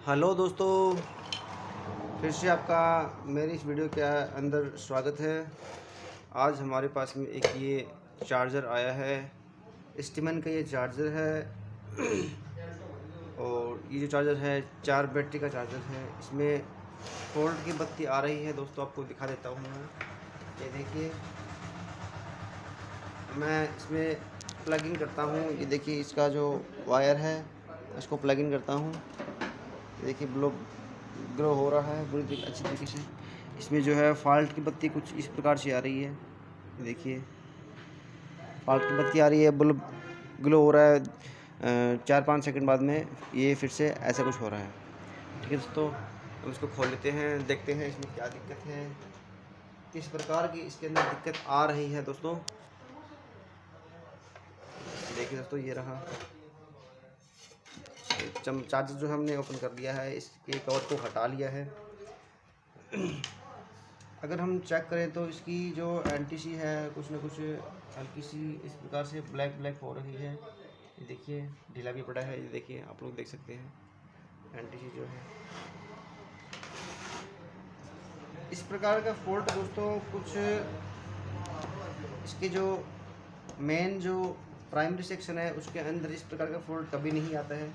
Hello दोस्तों, फिर से आपका मेरी इस वीडियो के अंदर स्वागत है। आज हमारे पास में एक ये चार्जर आया है, स्टीमन का ये चार्जर है। और ये जो चार्जर है 4 बैटरी का चार्जर है। इसमें फोल्ड की बत्ती आ रही है दोस्तों, आपको दिखा देता हूँ मैं। ये देखिए, मैं इसमें प्लग इन करता हूँ। ये देखिए, इसका जो वायर है इसको प्लग इन करता हूँ। देखिए ग्लो हो रहा है पूरी अच्छी तरीके से। इसमें जो है फॉल्ट की बत्ती कुछ इस प्रकार से आ रही है। देखिए, फॉल्ट की बत्ती आ रही है, बल्ब ग्लो हो रहा है। 4-5 सेकंड बाद में ये फिर से ऐसा कुछ हो रहा है। ठीक है दोस्तों, हम इसको खोल लेते हैं, देखते हैं इसमें क्या दिक्कत है, किस प्रकार की इसके अंदर दिक्कत आ रही है दोस्तों। देखिए दोस्तों, ये रहा चार्जर जो हमने ओपन कर लिया है, इसके कवर को हटा लिया है। अगर हम चेक करें तो इसकी जो एंटीसी है कुछ ना कुछ हल्की सी इस प्रकार से ब्लैक हो रही है। ये देखिए, ढीला भी पड़ा है। ये देखिए, आप लोग देख सकते हैं एंटीसी जो है इस प्रकार का फॉल्ट दोस्तों। कुछ इसके जो मेन जो प्राइमरी सेक्शन है उसके अंदर इस प्रकार का फॉल्ट कभी नहीं आता है।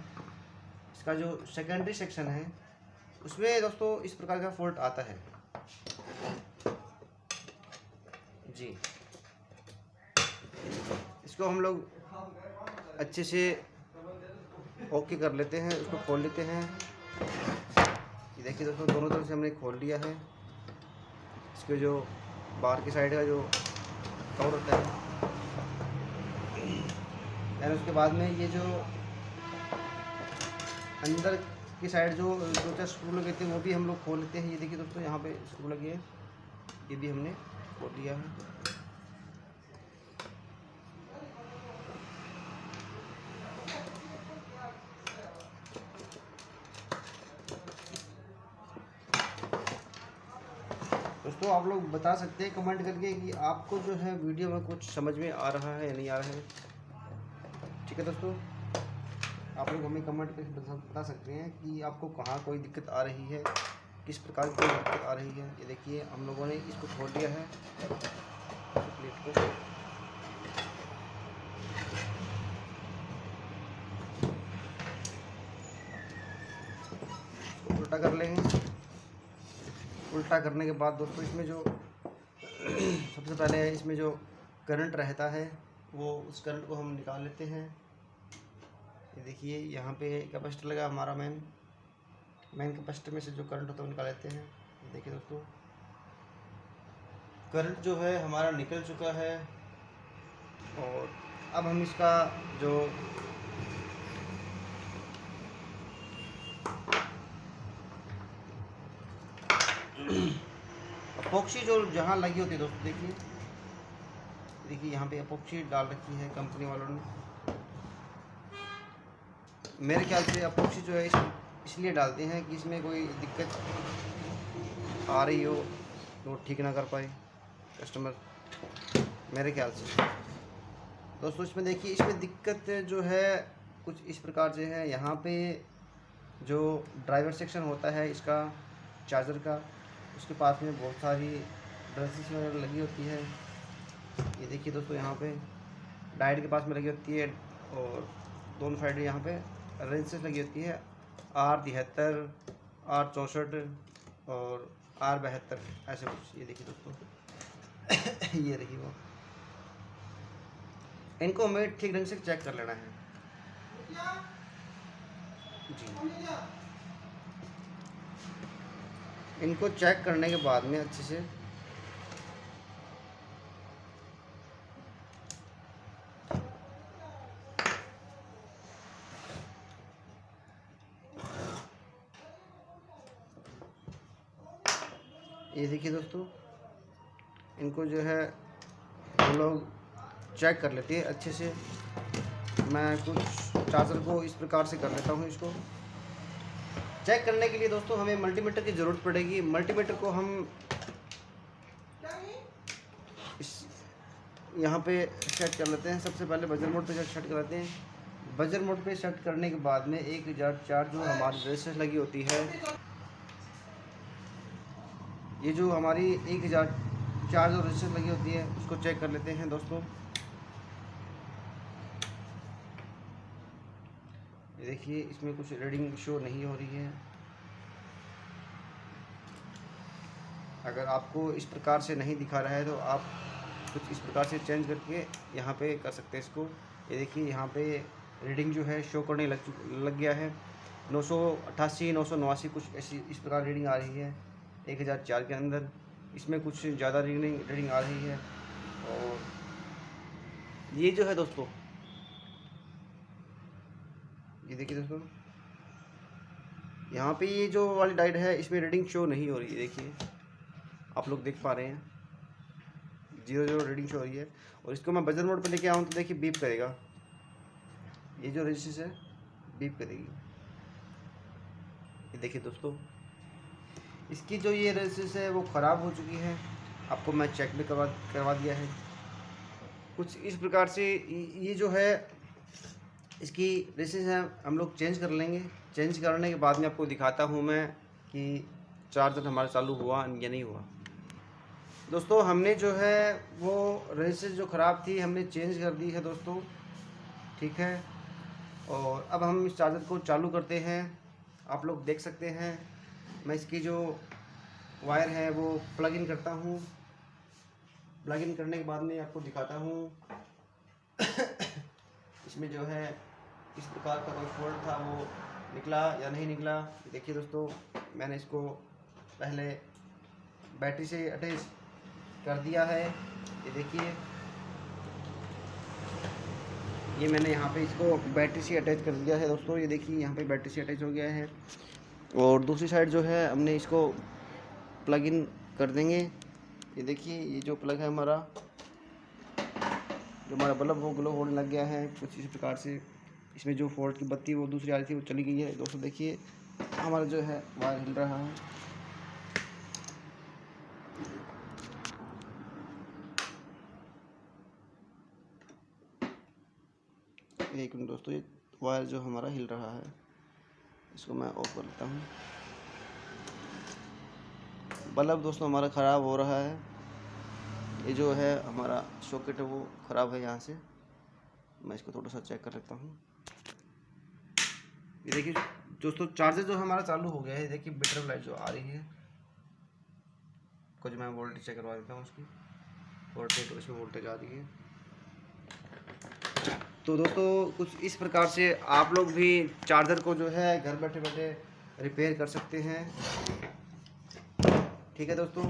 इसका जो सेकेंडरी सेक्शन है उसमें दोस्तों इस प्रकार का फॉल्ट आता है जी। इसको हम लोग अच्छे से ओके कर लेते हैं, उसको खोल लेते हैं। ये देखिए दोस्तों, दोनों तरफ से हमने खोल लिया है। इसके जो बाहर की साइड का जो कवर होता है, और उसके बाद में ये जो अंदर की साइड जो 2-4 स्क्रू लगे थे वो भी हम लोग खोल लेते हैं। ये देखिए दोस्तों, यहाँ पे स्क्रू लगे हैं, ये भी हमने खोल लिया है। दोस्तों, आप लोग बता सकते हैं कमेंट करके कि आपको जो है वीडियो में कुछ समझ में आ रहा है या नहीं आ रहा है। ठीक है दोस्तों, आप लोग हमें कमेंट करके बता सकते हैं कि आपको कहाँ कोई दिक्कत आ रही है, किस प्रकार की कोई दिक्कत आ रही है। ये देखिए, हम लोगों ने इसको खोल दिया है प्लेट को। उल्टा कर लेंगे। उल्टा करने के बाद दोस्तों इसमें जो सबसे पहले इसमें जो करंट रहता है वो उस करंट को हम निकाल लेते हैं। ये देखिए, यहाँ पे कैपेसिटर लगा हमारा मेन कैपेसिटर में से जो करंट होता है वो निकाल लेते हैं। ये देखिए दोस्तों, करंट जो है हमारा निकल चुका है। और अब हम इसका जो अपोक्सी जो जहाँ लगी होती है दोस्तों, देखिए यहाँ पे अपोक्सी डाल रखी है कंपनी वालों ने। मेरे ख्याल से अपोक्सी जो है इसलिए डालते हैं कि इसमें कोई दिक्कत आ रही हो तो ठीक ना कर पाए कस्टमर, मेरे ख्याल से। दोस्तों, इसमें देखिए, इसमें दिक्कत जो है कुछ इस प्रकार से है। यहाँ पे जो ड्राइवर सेक्शन होता है इसका चार्जर का, उसके पास में बहुत सारी ब्रशेस वगैरह लगी होती है। ये देखिए दोस्तों, यहाँ पे डायोड के पास में लगी होती है और दोनों साइड यहाँ पे रेंजेस लगी होती है, R73, R64 और R72 ऐसे कुछ। ये देखिए दोस्तों ये रही वो। इनको हमें ठीक ढंग से चेक कर लेना है जी। इनको चेक करने के बाद में अच्छे से ये देखिए दोस्तों, इनको जो है हम लोग चेक कर लेते हैं अच्छे से। मैं कुछ चार्जर को इस प्रकार से कर लेता हूँ। इसको चेक करने के लिए दोस्तों हमें मल्टीमीटर की ज़रूरत पड़ेगी। मल्टीमीटर को हम इस यहाँ पे सेट कर लेते हैं। सबसे पहले वजन मोड पे सेट कर लेते हैं। बजर मोड पे सेट करने के बाद में 1004 जो हमारी रजिस्टर लगी होती है, ये जो हमारी 1004 जो रजिस्टर लगी होती है उसको चेक कर लेते हैं दोस्तों। ये देखिए इसमें कुछ रीडिंग शो नहीं हो रही है। अगर आपको इस प्रकार से नहीं दिखा रहा है तो आप कुछ इस प्रकार से चेंज करके यहाँ पे कर सकते हैं इसको। ये देखिए यहाँ पे रीडिंग जो है शो करने लग गया है। 988 989 कुछ ऐसी इस प्रकार रीडिंग आ रही है 1004 के अंदर। इसमें कुछ ज़्यादा रीडिंग आ रही है। और ये जो है दोस्तों, ये देखिए दोस्तों, यहाँ पे ये जो वाली डाइड है इसमें रीडिंग शो नहीं हो रही है। देखिए आप लोग देख पा रहे हैं 0 रीडिंग शो हो रही है। और इसको मैं बजर मोड पे लेके आऊँ तो देखिए बीप करेगा, ये जो रजिस्टर है बीप करेगी। ये देखिए दोस्तों, इसकी जो ये रजिस्टर है वो ख़राब हो चुकी है। आपको मैं चेक भी करवा दिया है। कुछ इस प्रकार से ये जो है इसकी रजिस्टर है हम लोग चेंज कर लेंगे। चेंज करने के बाद में आपको दिखाता हूँ मैं कि चार्जर हमारा चालू हुआ या नहीं हुआ। दोस्तों हमने जो है वो रजिस्टर जो ख़राब थी हमने चेंज कर दी है दोस्तों, ठीक है। और अब हम इस चार्जर को चालू करते हैं। आप लोग देख सकते हैं मैं इसकी जो वायर है वो प्लग इन करता हूँ। प्लग इन करने के बाद में आपको दिखाता हूँ इसमें जो है इस प्रकार का कोई फॉल्ट था वो निकला या नहीं निकला। देखिए दोस्तों, मैंने इसको पहले बैटरी से अटैच कर दिया है। ये देखिए, ये मैंने यहाँ पे इसको बैटरी से अटैच कर दिया है दोस्तों। ये देखिए यहाँ पे बैटरी से अटैच हो गया है। और दूसरी साइड जो है हमने इसको प्लग इन कर देंगे। ये देखिए ये जो प्लग है हमारा, जो हमारा बल्ब वो ग्लो होने लग गया है कुछ इस प्रकार से। इसमें जो फॉल्ट की बत्ती वो दूसरी आ रही थी वो चली गई है दोस्तों। देखिए हमारा जो है वायर हिल रहा है। एक मिनट दोस्तों, ये वायर जो हमारा हिल रहा है इसको मैं ऑफ कर लेता हूँ। बल्ब दोस्तों हमारा ख़राब हो रहा है। ये जो है हमारा सॉकेट है वो ख़राब है। यहाँ से मैं इसको थोड़ा सा चेक कर लेता हूँ। ये देखिए दोस्तों, चार्जर जो हमारा चालू हो गया है। देखिए बैटरी लाइट जो आ रही है, कुछ मैं वोल्टेज चेक करवा देता हूँ उसकी। वोल्टेज तो इसमें वोल्टेज आ रही है। तो दोस्तों कुछ इस प्रकार से आप लोग भी चार्जर को जो है घर बैठे बैठे रिपेयर कर सकते हैं, ठीक है दोस्तों।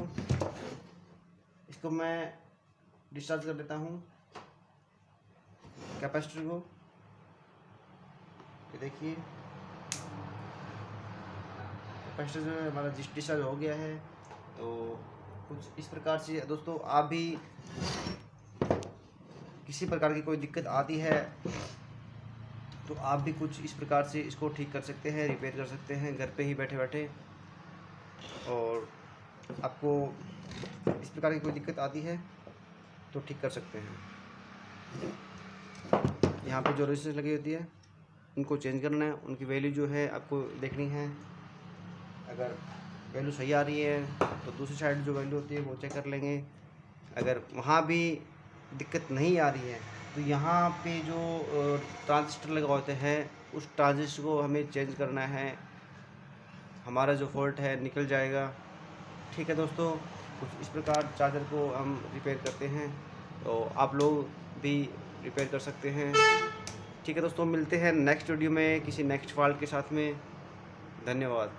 इसको मैं डिस्चार्ज कर देता हूँ कैपेसिटर को। ये देखिए कैपेसिटर जो है हमारा डिस्चार्ज हो गया है। तो कुछ इस प्रकार से दोस्तों, आप भी किसी प्रकार की कोई दिक्कत आती है तो आप भी कुछ इस प्रकार से इसको ठीक कर सकते हैं, रिपेयर कर सकते हैं घर पे ही बैठे बैठे। और आपको इस प्रकार की कोई दिक्कत आती है तो ठीक कर सकते हैं। यहाँ पे जो रजिस्टर लगी होती है उनको चेंज करना है। उनकी वैल्यू जो है आपको देखनी है। अगर वैल्यू सही आ रही है तो दूसरी साइड जो वैल्यू होती है वो चेक कर लेंगे। अगर वहाँ भी दिक्कत नहीं आ रही है तो यहाँ पे जो ट्रांजिस्टर लगा होते हैं उस ट्रांजिस्टर को हमें चेंज करना है। हमारा जो फॉल्ट है निकल जाएगा, ठीक है दोस्तों। कुछ इस प्रकार चार्जर को हम रिपेयर करते हैं, तो आप लोग भी रिपेयर कर सकते हैं, ठीक है दोस्तों। मिलते हैं नेक्स्ट वीडियो में किसी नेक्स्ट फॉल्ट के साथ में। धन्यवाद।